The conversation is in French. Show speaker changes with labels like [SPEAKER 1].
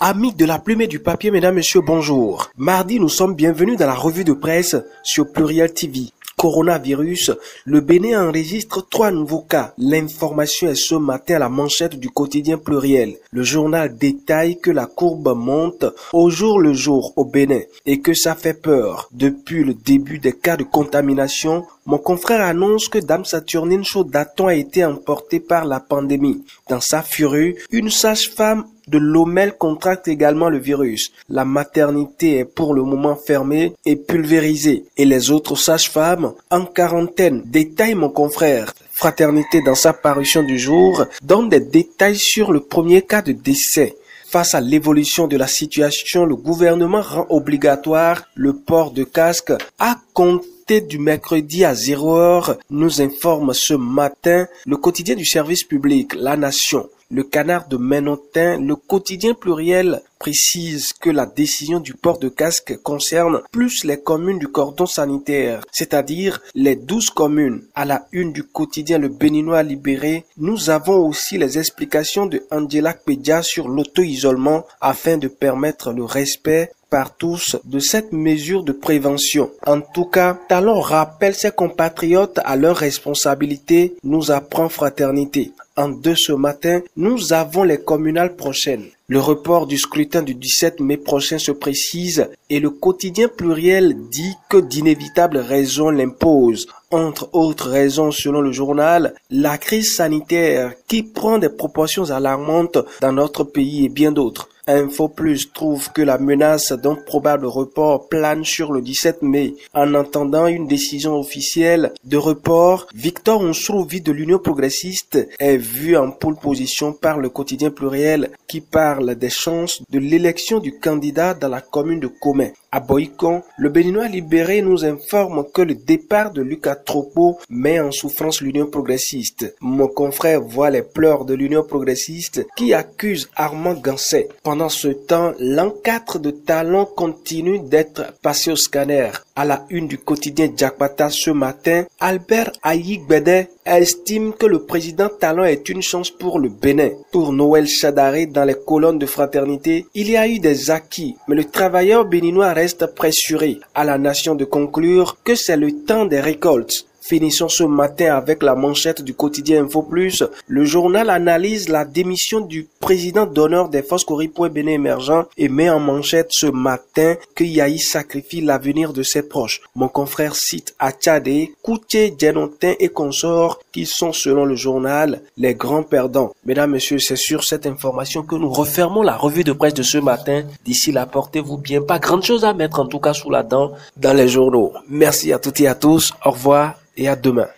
[SPEAKER 1] Amis de la plume et du papier, mesdames, messieurs, bonjour. Mardi, nous sommes bienvenus dans la revue de presse sur Pluriel TV. Coronavirus, le Bénin enregistre 3 nouveaux cas. L'information est ce matin à la manchette du quotidien Pluriel. Le journal détaille que la courbe monte au jour le jour au Bénin et que ça fait peur. Depuis le début des cas de contamination, mon confrère annonce que Dame Saturnine Chaudaton a été emportée par la pandémie. Dans sa furie, une sage-femme de Lomel contracte également le virus. La maternité est pour le moment fermée et pulvérisée. Et les autres sages-femmes en quarantaine. Détaille mon confrère. Fraternité dans sa parution du jour donne des détails sur le premier cas de décès. Face à l'évolution de la situation, le gouvernement rend obligatoire le port de casque à compter du mercredi à 0h, nous informe ce matin le quotidien du service public, La Nation. Le Canard de Menottin, le quotidien Pluriel, précise que la décision du port de casque concerne plus les communes du cordon sanitaire, c'est-à-dire les 12 communes. À la une du quotidien Le Béninois Libéré, nous avons aussi les explications de Angela Pédia sur l'auto-isolement afin de permettre le respect par tous de cette mesure de prévention. En tout cas, Talon rappelle ses compatriotes à leur responsabilité, nous apprend Fraternité. En deux ce matin, nous avons les communales prochaines. Le report du scrutin du 17 mai prochain se précise et le quotidien Pluriel dit que d'inévitables raisons l'imposent. Entre autres raisons, selon le journal, la crise sanitaire qui prend des proportions alarmantes dans notre pays et bien d'autres. Info Plus trouve que la menace d'un probable report plane sur le 17 mai. En attendant une décision officielle de report, Victor Onsrouvi de l'Union progressiste est vu en pole position par le quotidien Pluriel qui parle des chances de l'élection du candidat dans la commune de Comé. À Boïcon, le Béninois Libéré nous informe que le départ de Lucas Tropo met en souffrance l'Union progressiste. Mon confrère voit les pleurs de l'Union progressiste qui accuse Armand Gansset. Pendant ce temps, l'an 4 de Talon continue d'être passé au scanner. À la une du quotidien Djakbata ce matin, Albert Ayigbede estime que le président Talon est une chance pour le Bénin. Pour Noël Chadaré, dans les colonnes de Fraternité, il y a eu des acquis, mais le travailleur béninois reste pressuré. À la Nation de conclure que c'est le temps des récoltes. Finissons ce matin avec la manchette du quotidien Info Plus. Le journal analyse la démission du président d'honneur des Forces Coripoe Bénin émergent et met en manchette ce matin que Yahi sacrifie l'avenir de ses proches. Mon confrère cite Achade, Kouché, Djenotin et consorts qui sont selon le journal les grands perdants. Mesdames, messieurs, c'est sur cette information que nous refermons la revue de presse de ce matin. D'ici là, portez-vous bien. Pas grand chose à mettre en tout cas sous la dent dans les journaux. Merci à toutes et à tous. Au revoir. Et à demain.